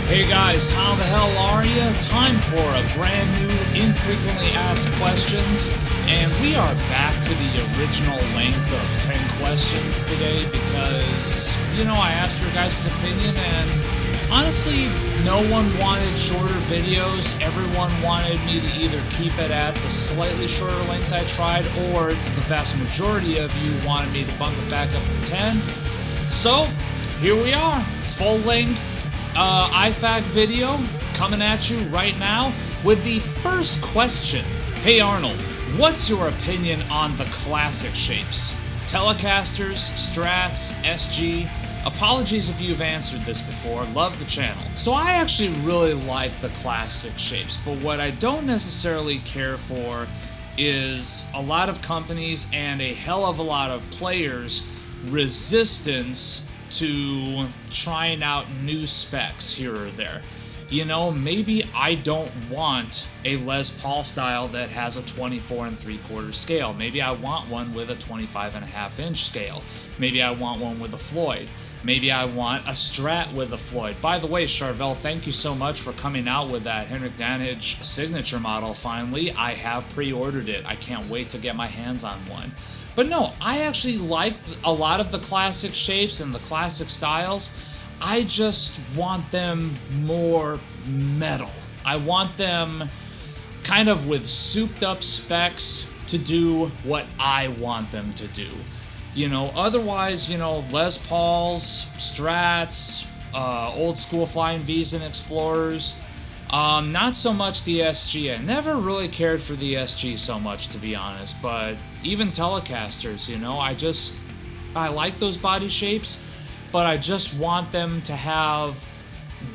Hey guys, how the hell are you? Time for a brand new infrequently asked questions, and we are back to the original length of 10 questions today because, I asked your guys' opinion, and honestly, no one wanted shorter videos. Everyone wanted me to either keep it at the slightly shorter length I tried, or the vast majority of you wanted me to bump it back up to 10. So, here we are, full length iFAQ video coming at you right now with the first question. Hey Arnold, what's your opinion on the classic shapes? Telecasters, Strats, SG? Apologies if you've answered this before, love the channel. So I actually really like the classic shapes, but what I don't necessarily care for is a lot of companies and a hell of a lot of players' resistance to trying out new specs here or there. Maybe I don't want a Les Paul style that has a 24 3/4 scale. Maybe I want one with a 25.5-inch scale. Maybe I want one with a Floyd. Maybe I want a Strat with a Floyd. By the way, Charvel, thank you so much for coming out with that Henrik Danage signature model finally. I have pre-ordered it. I can't wait to get my hands on one. But no, I actually like a lot of the classic shapes and the classic styles. I just want them more metal. I want them kind of with souped up specs to do what I want them to do. Otherwise, Les Pauls, Strats, old school Flying V's and Explorers, not so much the SG. I never really cared for the SG so much, to be honest, but even Telecasters, I like those body shapes, but I just want them to have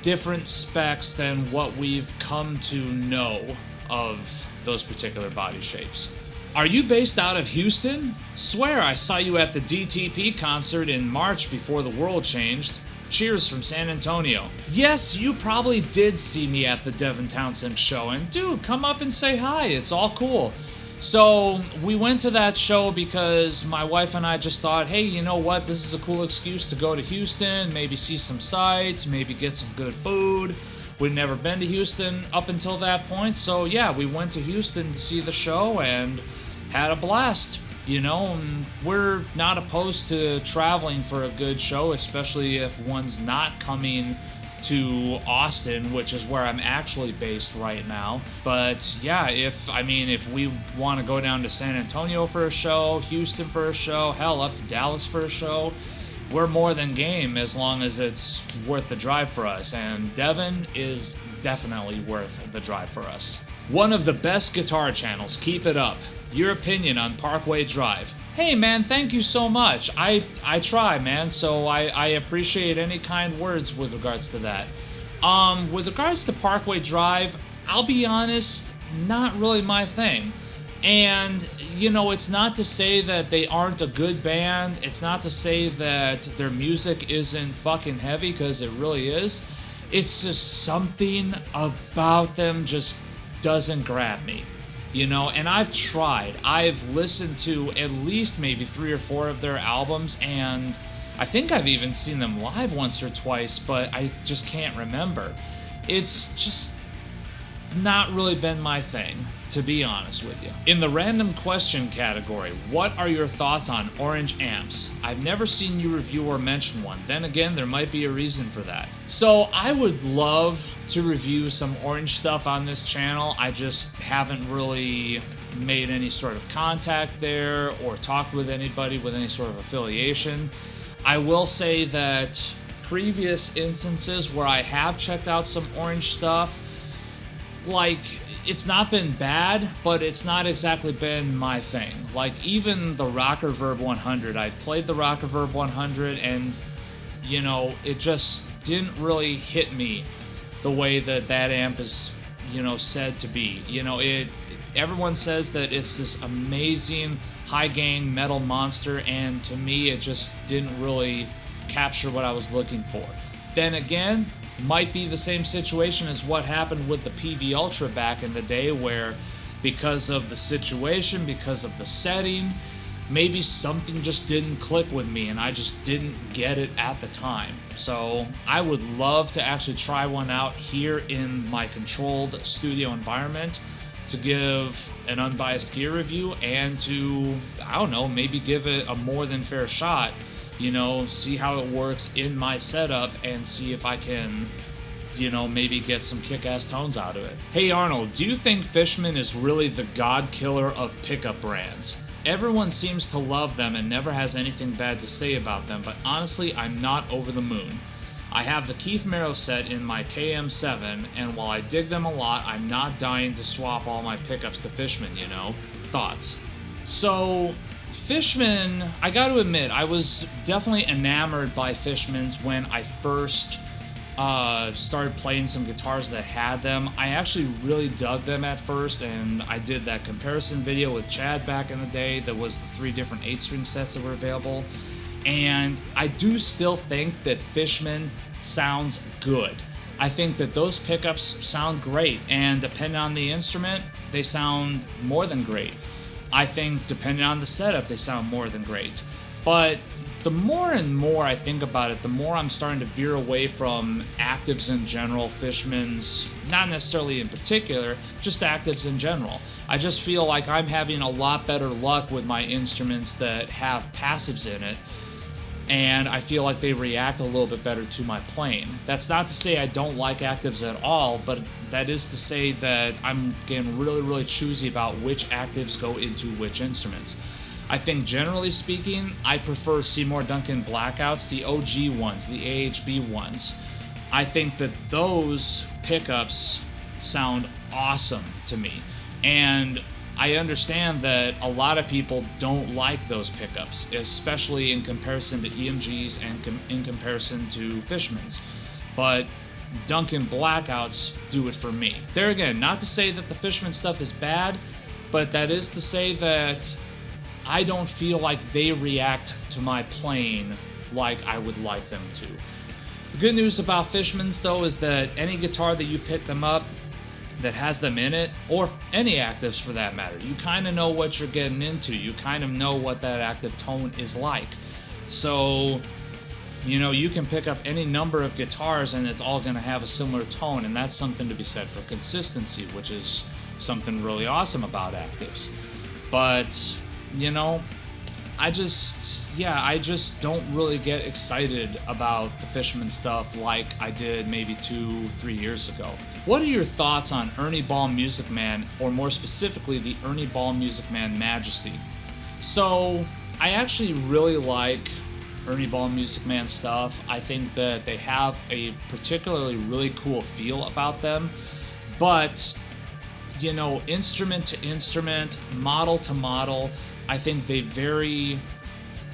different specs than what we've come to know of those particular body shapes. Are you based out of Houston? Swear I saw you at the DTP concert in March before the world changed. Cheers from San Antonio. Yes, you probably did see me at the Devin Townsend show, and dude, come up and say hi, it's all cool. So, we went to that show because my wife and I just thought, hey, you know what, this is a cool excuse to go to Houston, maybe see some sights, maybe get some good food. We'd never been to Houston up until that point, so yeah, we went to Houston to see the show and had a blast. And we're not opposed to traveling for a good show, especially if one's not coming to Austin, which is where I'm actually based right now. But yeah, if we want to go down to San Antonio for a show, Houston for a show, hell, up to Dallas for a show, we're more than game as long as it's worth the drive for us. And Devin is definitely worth the drive for us. One of the best guitar channels, keep it up. Your opinion on Parkway Drive. Hey man, thank you so much. I try, man, so I appreciate any kind words with regards to that. With regards to Parkway Drive, I'll be honest, not really my thing. And, it's not to say that they aren't a good band. It's not to say that their music isn't fucking heavy, because it really is. It's just something about them just doesn't grab me. And I've tried. I've listened to at least maybe 3 or 4 of their albums, and I think I've even seen them live once or twice, but I just can't remember. It's just not really been my thing, to be honest with you. In the random question category, what are your thoughts on orange amps? I've never seen you review or mention one. Then again, there might be a reason for that. So I would love to review some orange stuff on this channel. I just haven't really made any sort of contact there or talked with anybody with any sort of affiliation. I will say that previous instances where I have checked out some orange stuff, it's not been bad, but it's not exactly been my thing. Even the Rocker Verb 100, I've played the Rocker Verb 100, and, it just didn't really hit me the way that amp is, said to be. Everyone says that it's this amazing high-gain metal monster, and to me, it just didn't really capture what I was looking for. Then again, might be the same situation as what happened with the PV Ultra back in the day, where because of the situation, because of the setting, maybe something just didn't click with me and I just didn't get it at the time. So I would love to actually try one out here in my controlled studio environment to give an unbiased gear review and to, I don't know, maybe give it a more than fair shot, you know, see how it works in my setup and see if I can, you know, maybe get some kick-ass tones out of it. Hey Arnold, do you think Fishman is really the god killer of pickup brands? Everyone seems to love them and never has anything bad to say about them, but honestly, I'm not over the moon. I have the Keith Merrow set in my KM7, and while I dig them a lot, I'm not dying to swap all my pickups to Fishman, you know? Thoughts? So, Fishman, I gotta admit, I was definitely enamored by Fishmans when I first started playing some guitars that had them. I actually really dug them at first, and I did that comparison video with Chad back in the day that was the 3 different 8-string sets that were available. And I do still think that Fishman sounds good. I think that those pickups sound great, and depending on the instrument, they sound more than great. I think depending on the setup, they sound more than great. But the more and more I think about it, the more I'm starting to veer away from actives in general, Fishmans, not necessarily in particular, just actives in general. I just feel like I'm having a lot better luck with my instruments that have passives in it, and I feel like they react a little bit better to my playing. That's not to say I don't like actives at all, but that is to say that I'm getting really, really choosy about which actives go into which instruments. I think generally speaking, I prefer Seymour Duncan Blackouts, the OG ones, the AHB ones. I think that those pickups sound awesome to me. And I understand that a lot of people don't like those pickups, especially in comparison to EMGs and in comparison to Fishmans. But Duncan Blackouts do it for me. There again, not to say that the Fishman stuff is bad, but that is to say that I don't feel like they react to my playing like I would like them to. The good news about Fishmans, though, is that any guitar that you pick them up that has them in it, or any actives for that matter, you kind of know what you're getting into. You kind of know what that active tone is like. So, you know, you can pick up any number of guitars and it's all going to have a similar tone, and that's something to be said for consistency, which is something really awesome about actives. But, you know, I just don't really get excited about the Fishman stuff like I did maybe 2-3 years ago. What are your thoughts on Ernie Ball Music Man, or more specifically, the Ernie Ball Music Man Majesty? So, I actually really like Ernie Ball Music Man stuff. I think that they have a particularly really cool feel about them, but, you know, instrument to instrument, model to model, I think they vary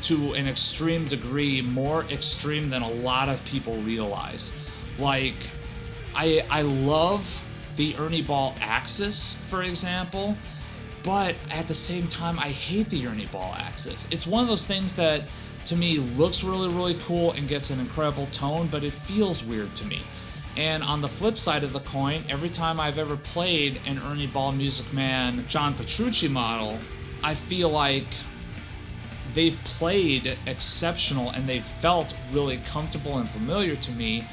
to an extreme degree, more extreme than a lot of people realize. Like, I love the Ernie Ball Axis, for example, but at the same time, I hate the Ernie Ball Axis. It's one of those things that, to me, looks really, really cool and gets an incredible tone, but it feels weird to me. And on the flip side of the coin, every time I've ever played an Ernie Ball Music Man John Petrucci model, I feel like they've played exceptional and they've felt really comfortable and familiar to me,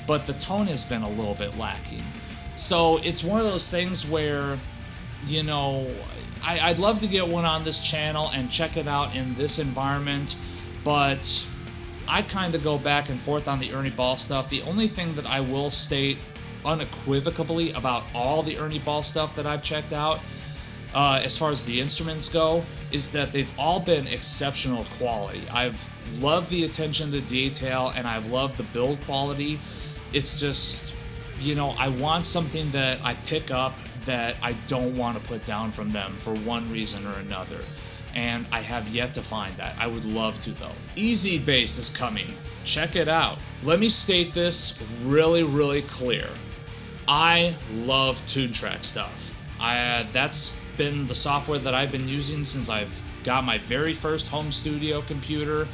but the tone has been a little bit lacking. So it's one of those things where, you know, I'd love to get one on this channel and check it out in this environment, but I kind of go back and forth on the Ernie Ball stuff. The only thing that I will state unequivocally about all the Ernie Ball stuff that I've checked out, as far as the instruments go, is that they've all been exceptional quality. I've loved the attention to detail and I've loved the build quality. It's just, you know, I want something that I pick up that I don't want to put down from them for one reason or another. And I have yet to find that. I would love to, though. EZBass is coming. Check it out. Let me state this really, really clear. I love TuneTrack stuff. That's been the software that I've been using since I've got my very first home studio computer,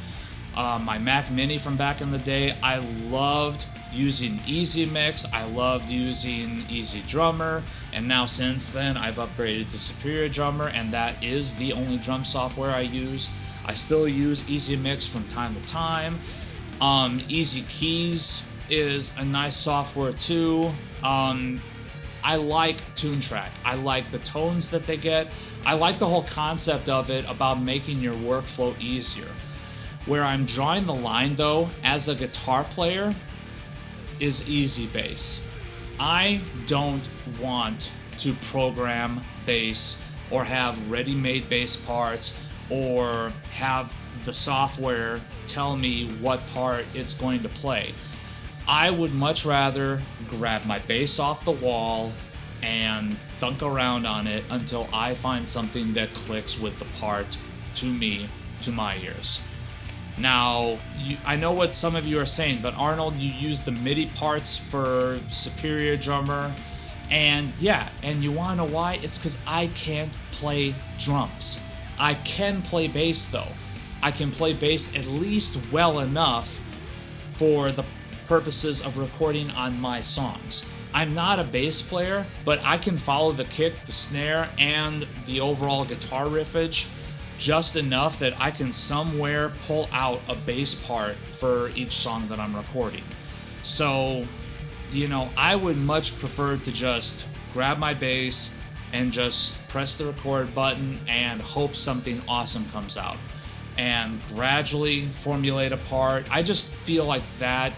my Mac Mini from back in the day. I loved using EZMix. I loved using EZDrummer, and now since then I've upgraded to Superior Drummer, and that is the only drum software I use. I still use EZMix from time to time. EZKeys is a nice software too. I like TuneTrack. I like the tones that they get. I like the whole concept of it about making your workflow easier. Where I'm drawing the line though, as a guitar player, is EZBass. I don't want to program bass or have ready-made bass parts or have the software tell me what part it's going to play. I would much rather grab my bass off the wall and thunk around on it until I find something that clicks with the part to me, to my ears. Now, I know what some of you are saying, but Arnold, you use the MIDI parts for Superior Drummer, and yeah, and you wanna know why? It's because I can't play drums. I can play bass though. I can play bass at least well enough for the purposes of recording on my songs. I'm not a bass player, but I can follow the kick, the snare, and the overall guitar riffage just enough that I can somewhere pull out a bass part for each song that I'm recording. So, you know, I would much prefer to just grab my bass and just press the record button and hope something awesome comes out and gradually formulate a part. I just feel like that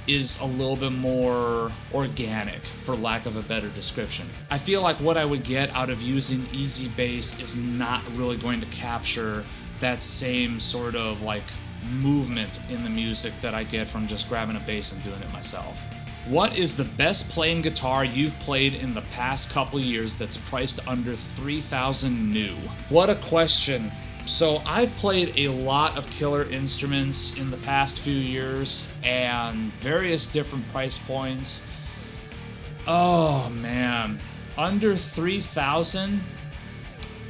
is a little bit more organic, for lack of a better description. I feel like what I would get out of using EZBass is not really going to capture that same sort of like movement in the music that I get from just grabbing a bass and doing it myself. What is the best playing guitar you've played in the past couple years that's priced under $3,000 new? What a question. So I've played a lot of killer instruments in the past few years and various different price points. Oh man, under 3,000.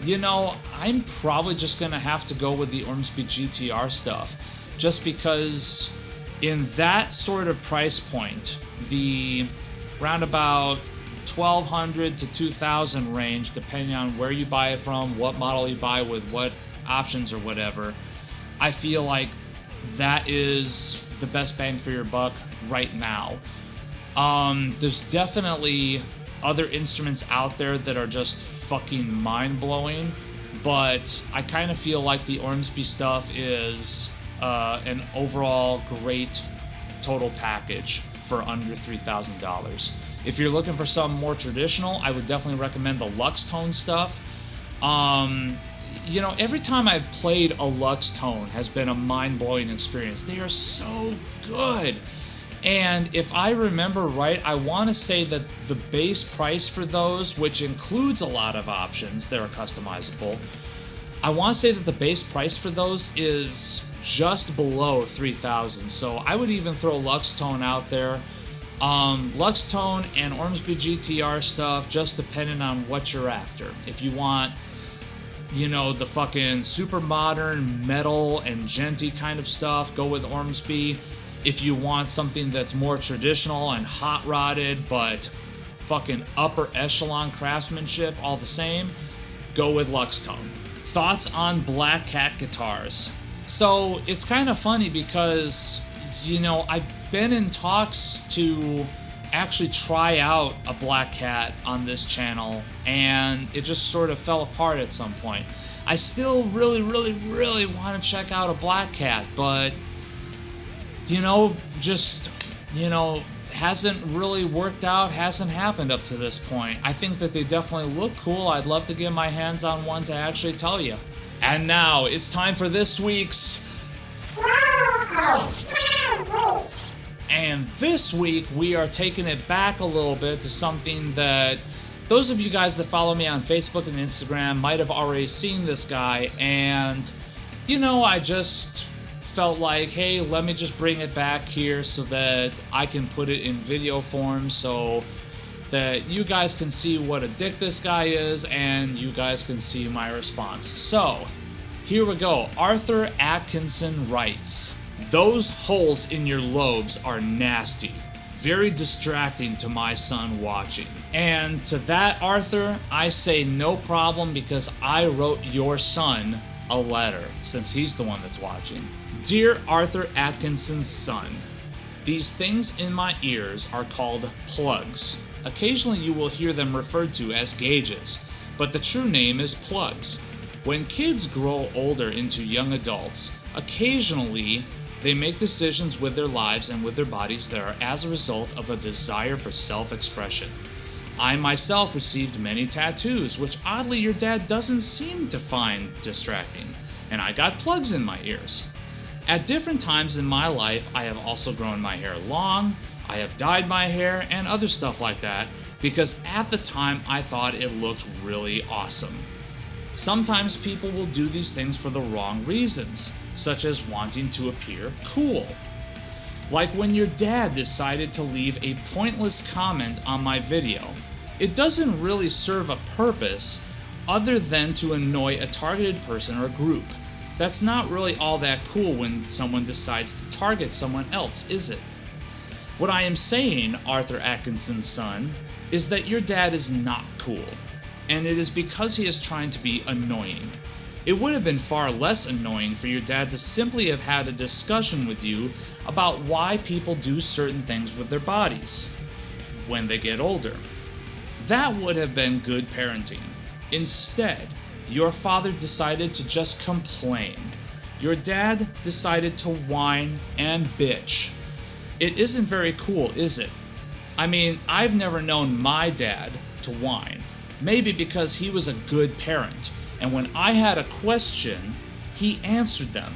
You know, I'm probably just gonna have to go with the Ormsby GTR stuff, just because in that sort of price point, the roundabout 1,200 to 2,000 range, depending on where you buy it from, what model you buy with what options or whatever, I feel like that is the best bang for your buck right now. There's definitely other instruments out there that are just fucking mind-blowing, but I kind of feel like the Ormsby stuff is an overall great total package for under $3,000. If you're looking for something more traditional, I would definitely recommend the Lux Tone stuff. You know, every time I've played a Lux Tone has been a mind-blowing experience. They are so good. And if I remember right, I want to say that the base price for those, which includes a lot of options that are customizable, I want to say that the base price for those is just below $3,000. So I would even throw Lux Tone out there. Lux Tone and Ormsby GTR stuff, just depending on what you're after. If you want, you know, the fucking super modern metal and djenty kind of stuff, go with Ormsby. If you want something that's more traditional and hot rodded but fucking upper echelon craftsmanship all the same, go with Lux Tone. Thoughts on Blackat guitars? So it's kind of funny because, you know, I've been in talks to actually try out a Blackat on this channel, and it just sort of fell apart at some point. I still really want to check out a Blackat, but, you know, just, you know, hasn't really worked out, hasn't happened up to this point. I think that they definitely look cool. I'd love to get my hands on one to actually tell you. And now it's time for this week's And this week, we are taking it back a little bit to something that those of you guys that follow me on Facebook and Instagram might have already seen this guy, and, you know, I just felt like, hey, let me just bring it back here so that I can put it in video form so that you guys can see what a dick this guy is and you guys can see my response. So, here we go. Arthur Atkinson writes, "Those holes in your lobes are nasty. very distracting to my son watching. And to that, Arthur, I say no problem because I wrote your son a letter, since he's the one that's watching. Dear Arthur Atkinson's son, these things in my ears are called plugs. Occasionally you will hear them referred to as gauges, but the true name is plugs. When kids grow older into young adults, occasionally they make decisions with their lives and with their bodies that are as a result of a desire for self-expression. I myself received many tattoos, which oddly your dad doesn't seem to find distracting, and I got plugs in my ears. At different times in my life, I have also grown my hair long, I have dyed my hair, and other stuff like that, because at the time I thought it looked really awesome. Sometimes people will do these things for the wrong reasons, such as wanting to appear cool. Like when your dad decided to leave a pointless comment on my video. It doesn't really serve a purpose other than to annoy a targeted person or group. That's not really all that cool when someone decides to target someone else, is it? What I am saying, Arthur Atkinson's son, is that your dad is not cool, and it is because he is trying to be annoying. It would have been far less annoying for your dad to simply have had a discussion with you about why people do certain things with their bodies when they get older. That would have been good parenting. Instead, your father decided to just complain. Your dad decided to whine and bitch. It isn't very cool, is it? I mean, I've never known my dad to whine. Maybe because he was a good parent, and when I had a question, he answered them.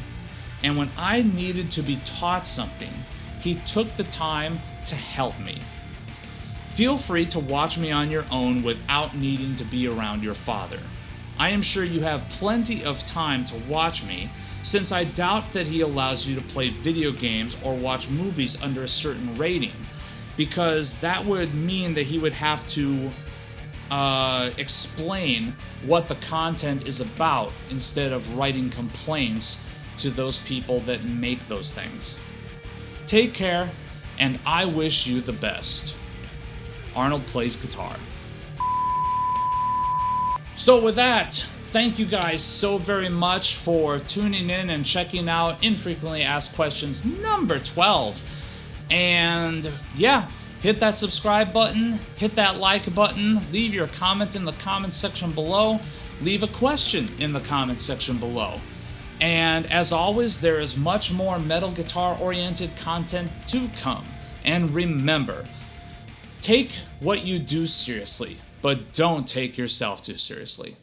And when I needed to be taught something, he took the time to help me. Feel free to watch me on your own without needing to be around your father. I am sure you have plenty of time to watch me, since I doubt that he allows you to play video games or watch movies under a certain rating, because that would mean that he would have to explain what the content is about instead of writing complaints to those people that make those things. Take care, and I wish you the best. Arnold plays guitar. So with that, thank you guys so very much for tuning in and checking out Infrequently Asked Questions number 12. And yeah, hit that subscribe button, hit that like button, leave your comment in the comment section below, leave a question in the comment section below. And as always, there is much more metal guitar oriented content to come. And remember, take what you do seriously, but don't take yourself too seriously.